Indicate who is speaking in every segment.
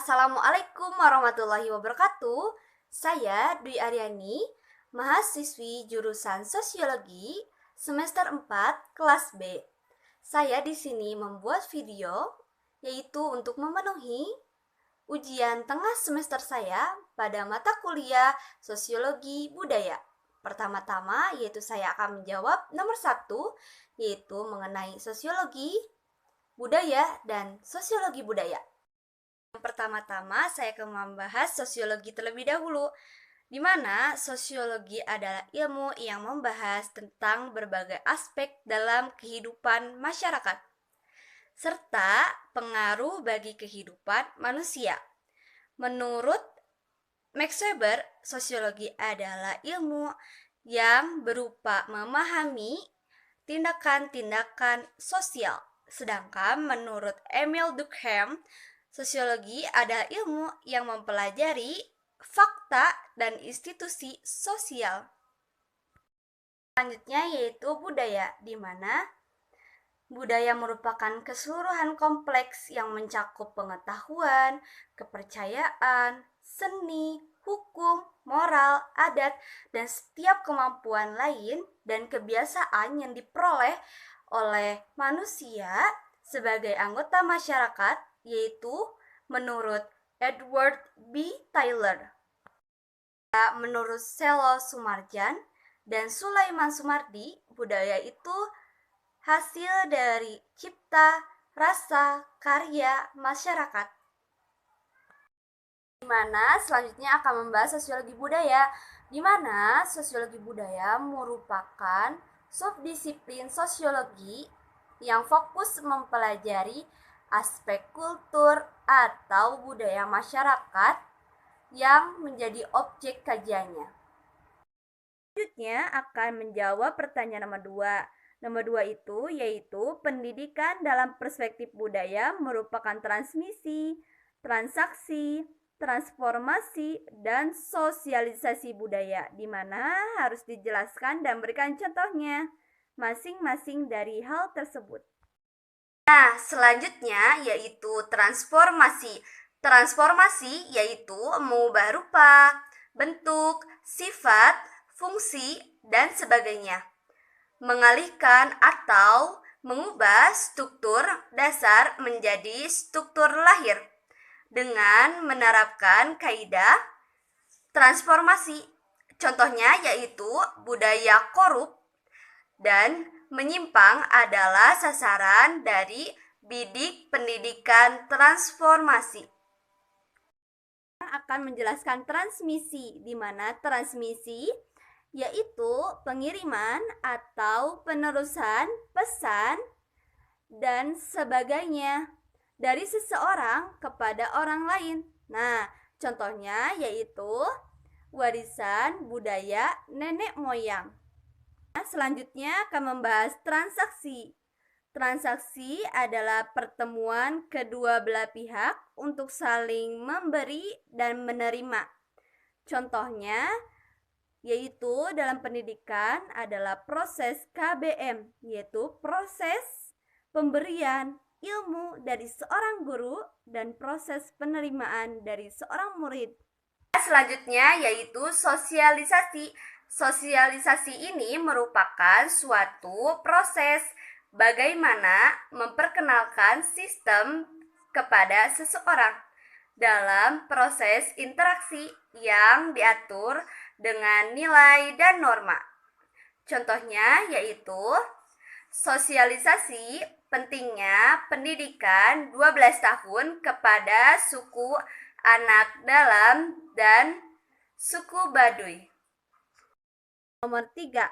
Speaker 1: Assalamualaikum warahmatullahi wabarakatuh. Saya Dwi Aryani, mahasiswi jurusan Sosiologi semester 4 kelas B. Saya di sini membuat video yaitu untuk memenuhi ujian tengah semester saya pada mata kuliah Sosiologi Budaya. Pertama-tama yaitu saya akan menjawab nomor 1 yaitu mengenai sosiologi budaya dan sosiologi budaya. Pertama-tama saya akan membahas sosiologi terlebih dahulu, di mana sosiologi adalah ilmu yang membahas tentang berbagai aspek dalam kehidupan masyarakat, serta pengaruh bagi kehidupan manusia. Menurut Max Weber, sosiologi adalah ilmu yang berupa memahami tindakan-tindakan sosial. Sedangkan menurut Emile Durkheim, sosiologi adalah ilmu yang mempelajari fakta dan institusi sosial. Selanjutnya yaitu budaya, di mana budaya merupakan keseluruhan kompleks yang mencakup pengetahuan, kepercayaan, seni, hukum, moral, adat, dan setiap kemampuan lain dan kebiasaan yang diperoleh oleh manusia sebagai anggota masyarakat, yaitu menurut Edward B. Taylor. Menurut Selo Sumarjan dan Sulaiman Sumardi, budaya itu hasil dari cipta, rasa, karya masyarakat. Di mana selanjutnya akan membahas sosiologi budaya, di mana sosiologi budaya merupakan subdisiplin sosiologi yang fokus mempelajari aspek kultur atau budaya masyarakat yang menjadi objek kajiannya. Selanjutnya akan menjawab pertanyaan nomor 2. Nomor 2 itu yaitu pendidikan dalam perspektif budaya merupakan transmisi, transaksi, transformasi, dan sosialisasi budaya, di mana harus dijelaskan dan berikan contohnya masing-masing dari hal tersebut. Nah, selanjutnya yaitu transformasi. Transformasi yaitu mengubah rupa, bentuk, sifat, fungsi, dan sebagainya. Mengalihkan atau mengubah struktur dasar menjadi struktur lahir dengan menerapkan kaidah transformasi. Contohnya yaitu budaya korup dan menyimpang adalah sasaran dari bidik pendidikan transformasi. Akan menjelaskan transmisi, di mana transmisi yaitu pengiriman atau penerusan pesan dan sebagainya dari seseorang kepada orang lain. Nah, contohnya yaitu warisan budaya nenek moyang. Selanjutnya akan membahas transaksi. Transaksi adalah pertemuan kedua belah pihak untuk saling memberi dan menerima. Contohnya yaitu dalam pendidikan adalah proses KBM, yaitu proses pemberian ilmu dari seorang guru dan proses penerimaan dari seorang murid. Selanjutnya yaitu sosialisasi. Sosialisasi ini merupakan suatu proses bagaimana memperkenalkan sistem kepada seseorang dalam proses interaksi yang diatur dengan nilai dan norma. Contohnya yaitu sosialisasi pentingnya pendidikan 12 tahun kepada suku anak dalam dan suku Baduy. Nomor 3,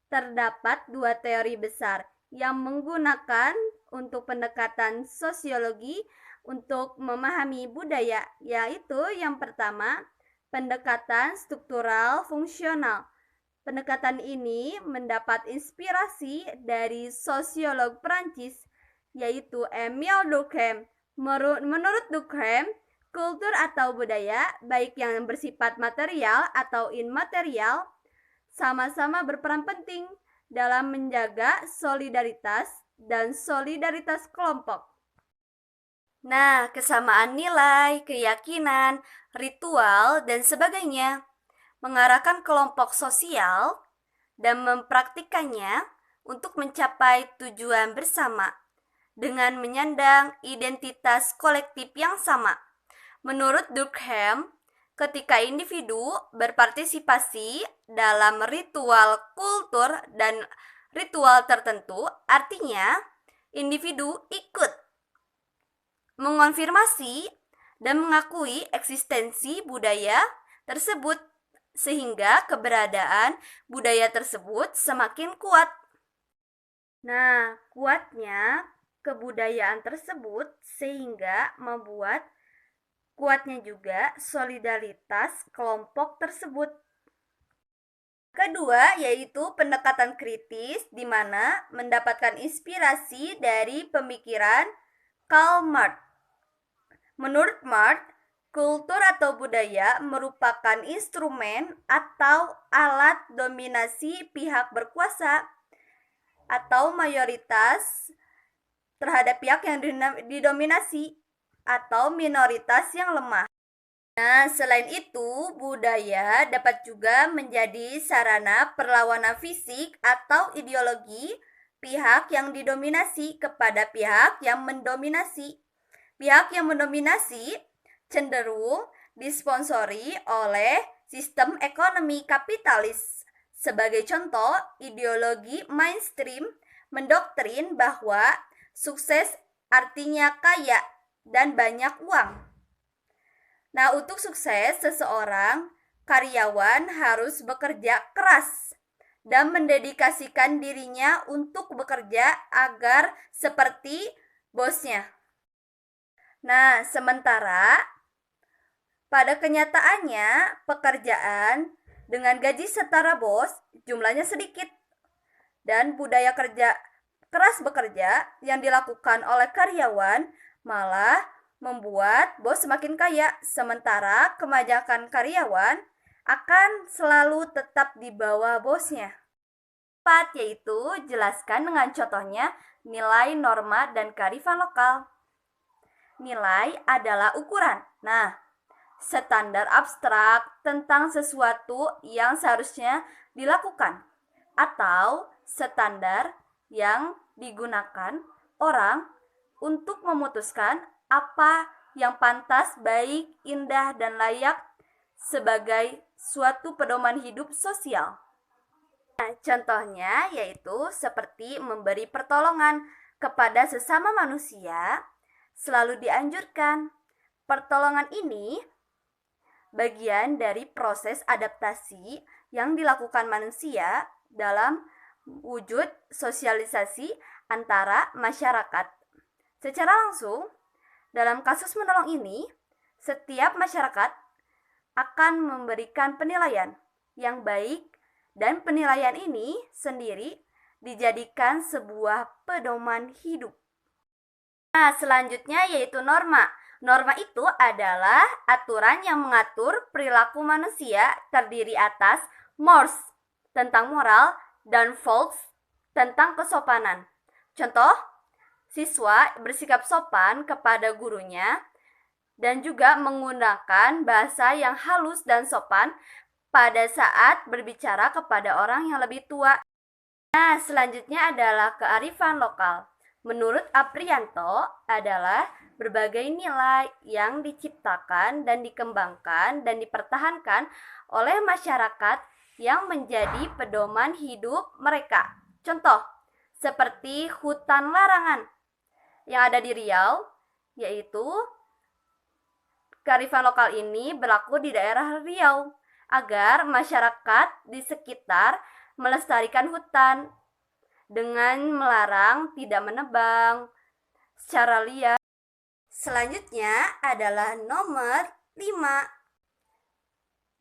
Speaker 1: terdapat dua teori besar yang menggunakan untuk pendekatan sosiologi untuk memahami budaya, yaitu yang pertama, pendekatan struktural fungsional. Pendekatan ini mendapat inspirasi dari sosiolog Prancis, yaitu Emile Durkheim. Menurut Durkheim, kultur atau budaya, baik yang bersifat material atau immaterial, sama-sama berperan penting dalam menjaga solidaritas dan solidaritas kelompok. Nah, kesamaan nilai, keyakinan, ritual, dan sebagainya mengarahkan kelompok sosial dan mempraktikkannya untuk mencapai tujuan bersama dengan menyandang identitas kolektif yang sama. Menurut Durkheim, ketika individu berpartisipasi dalam ritual kultur dan ritual tertentu, artinya individu ikut mengonfirmasi dan mengakui eksistensi budaya tersebut sehingga keberadaan budaya tersebut semakin kuat. Nah, kuatnya kebudayaan tersebut sehingga membuat kuatnya juga solidaritas kelompok tersebut. Kedua, yaitu pendekatan kritis di mana mendapatkan inspirasi dari pemikiran Karl Marx. Menurut Marx, kultur atau budaya merupakan instrumen atau alat dominasi pihak berkuasa atau mayoritas terhadap pihak yang didominasi atau minoritas yang lemah. Nah, selain itu, budaya dapat juga menjadi sarana perlawanan fisik atau ideologi pihak yang didominasi kepada pihak yang mendominasi. Pihak yang mendominasi cenderung disponsori oleh sistem ekonomi kapitalis. Sebagai contoh, ideologi mainstream mendoktrin bahwa sukses artinya kaya dan banyak uang. Nah, untuk sukses seseorang, karyawan harus bekerja keras dan mendedikasikan dirinya untuk bekerja agar seperti bosnya. Nah, sementara pada kenyataannya pekerjaan dengan gaji setara bos jumlahnya sedikit dan budaya kerja keras bekerja yang dilakukan oleh karyawan malah membuat bos semakin kaya, sementara kemajakan karyawan akan selalu tetap di bawah bosnya. Empat, yaitu jelaskan dengan contohnya nilai, norma, dan kearifan lokal. Nilai adalah ukuran. Nah, standar abstrak tentang sesuatu yang seharusnya dilakukan atau standar yang digunakan orang untuk memutuskan apa yang pantas, baik, indah, dan layak sebagai suatu pedoman hidup sosial. Nah, contohnya yaitu seperti memberi pertolongan kepada sesama manusia selalu dianjurkan. Pertolongan ini bagian dari proses adaptasi yang dilakukan manusia dalam wujud sosialisasi antara masyarakat. Secara langsung, dalam kasus menolong ini, setiap masyarakat akan memberikan penilaian yang baik dan penilaian ini sendiri dijadikan sebuah pedoman hidup. Nah, selanjutnya yaitu norma. Norma itu adalah aturan yang mengatur perilaku manusia terdiri atas mores tentang moral dan volks tentang kesopanan. Contoh, siswa bersikap sopan kepada gurunya dan juga menggunakan bahasa yang halus dan sopan pada saat berbicara kepada orang yang lebih tua. Nah, selanjutnya adalah kearifan lokal. Menurut Aprianto adalah berbagai nilai yang diciptakan dan dikembangkan dan dipertahankan oleh masyarakat yang menjadi pedoman hidup mereka. Contoh, seperti hutan larangan yang ada di Riau, yaitu kearifan lokal ini berlaku di daerah Riau agar masyarakat di sekitar melestarikan hutan dengan melarang tidak menebang secara liar. Selanjutnya adalah nomor 5.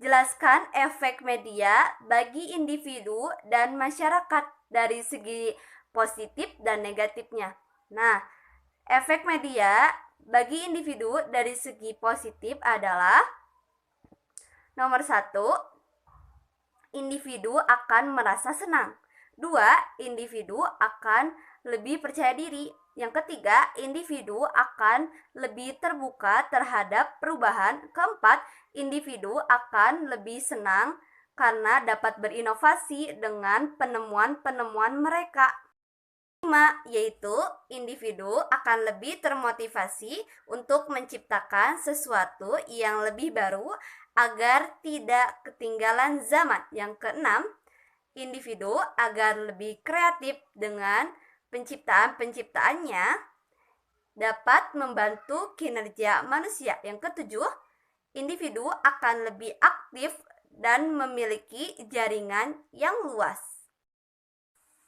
Speaker 1: Jelaskan efek media bagi individu dan masyarakat dari segi positif dan negatifnya. Nah, efek media bagi individu dari segi positif adalah nomor 1, individu akan merasa senang. 2, individu akan lebih percaya diri. Yang ketiga, individu akan lebih terbuka terhadap perubahan. Keempat, individu akan lebih senang karena dapat berinovasi dengan penemuan-penemuan mereka. Kelima, yaitu individu akan lebih termotivasi untuk menciptakan sesuatu yang lebih baru agar tidak ketinggalan zaman. Yang keenam, individu agar lebih kreatif dengan penciptaan-penciptaannya dapat membantu kinerja manusia. Yang ketujuh, individu akan lebih aktif dan memiliki jaringan yang luas.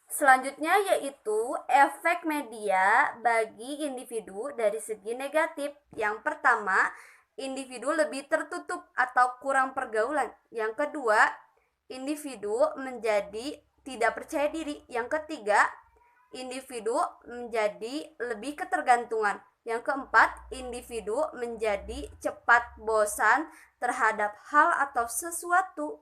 Speaker 1: Selanjutnya yaitu efek media bagi individu dari segi negatif. Yang pertama, individu lebih tertutup atau kurang pergaulan. Yang kedua, individu menjadi tidak percaya diri. Yang ketiga, individu menjadi lebih ketergantungan. Yang keempat, individu menjadi cepat bosan terhadap hal atau sesuatu.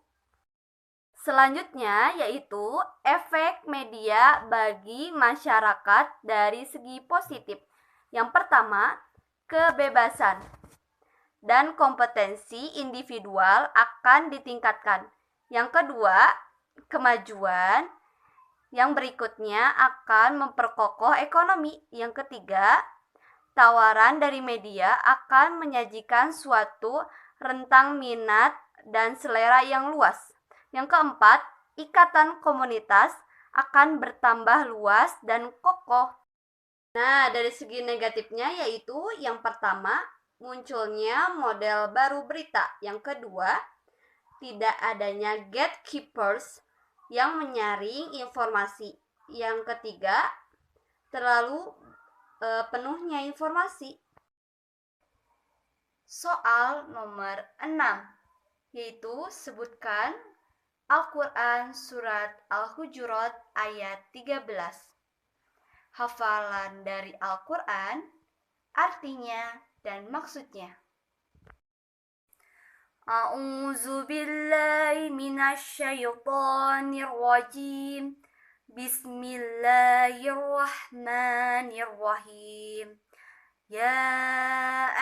Speaker 1: Selanjutnya yaitu efek media bagi masyarakat dari segi positif. Yang pertama, kebebasan dan kompetensi individual akan ditingkatkan. Yang kedua, kemajuan. Yang berikutnya akan memperkokoh ekonomi. Yang ketiga, tawaran dari media akan menyajikan suatu rentang minat dan selera yang luas. Yang keempat, ikatan komunitas akan bertambah luas dan kokoh. Nah, dari segi negatifnya yaitu yang pertama, munculnya model baru berita. Yang kedua, tidak adanya gatekeepers yang menyaring informasi. Yang ketiga, terlalu penuhnya informasi. Soal nomor 6, yaitu sebutkan Al-Quran Surat Al-Hujurat ayat 13. Hafalan dari Al-Quran, artinya dan maksudnya. A'udzu billahi minasy syaithanir rajim. Bismillahirrahmanirrahim. Ya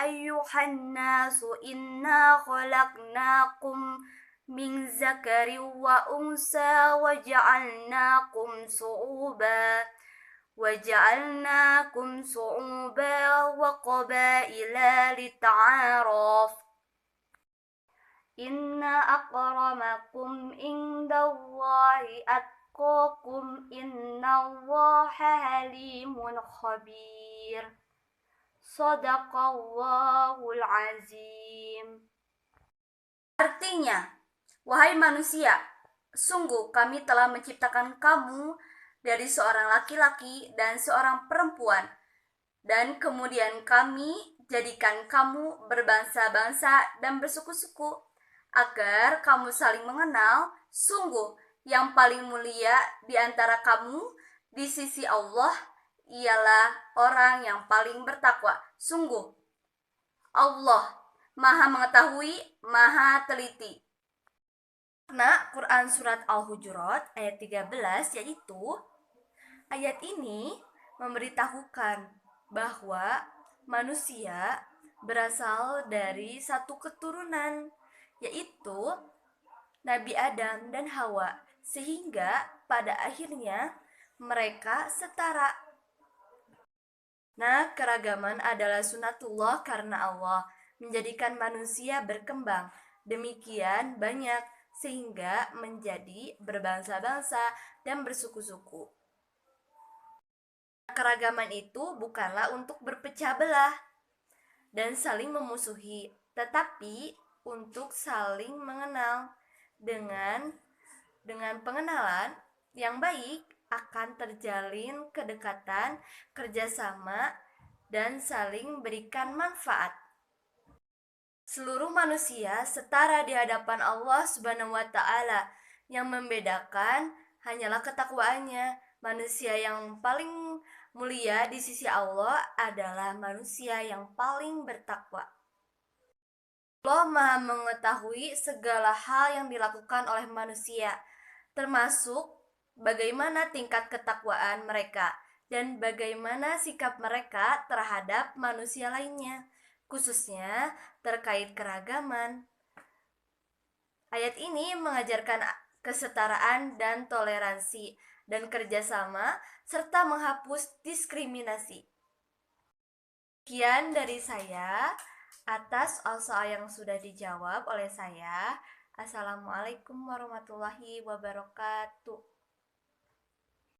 Speaker 1: ayyuhan nasu inna khalaqnakum min zakari wa unsa wa ja'alnakum su'uba wa qabaila lita'araf. Inna akramakum indallahi atqakum innallaha halimun khabir. Shadaqallahul azim. Artinya, wahai manusia, sungguh kami telah menciptakan kamu dari seorang laki-laki dan seorang perempuan, dan kemudian kami jadikan kamu berbangsa-bangsa dan bersuku-suku, agar kamu saling mengenal. Sungguh yang paling mulia di antara kamu di sisi Allah ialah orang yang paling bertakwa. Sungguh Allah Maha mengetahui, Maha teliti. Nah, Quran Surat Al-Hujurat ayat 13, yaitu ayat ini memberitahukan bahwa manusia berasal dari satu keturunan, yaitu Nabi Adam dan Hawa, sehingga pada akhirnya mereka setara. Nah, keragaman adalah sunatullah karena Allah menjadikan manusia berkembang demikian banyak sehingga menjadi berbangsa-bangsa dan bersuku-suku. Keragaman itu bukanlah untuk berpecah belah dan saling memusuhi, tetapi untuk saling mengenal. Dengan pengenalan yang baik akan terjalin kedekatan, kerjasama, dan saling berikan manfaat. Seluruh manusia setara di hadapan Allah Subhanahu wa Ta'ala. Yang membedakan hanyalah ketakwaannya. Manusia yang paling mulia di sisi Allah adalah manusia yang paling bertakwa. Allah Maha mengetahui segala hal yang dilakukan oleh manusia, termasuk bagaimana tingkat ketakwaan mereka.
Speaker 2: dan bagaimana sikap mereka terhadap manusia lainnya, khususnya terkait keragaman. Ayat ini mengajarkan kesetaraan dan toleransi dan kerjasama serta menghapus diskriminasi. Sekian dari saya atas soal yang sudah dijawab oleh saya. Assalamualaikum warahmatullahi wabarakatuh.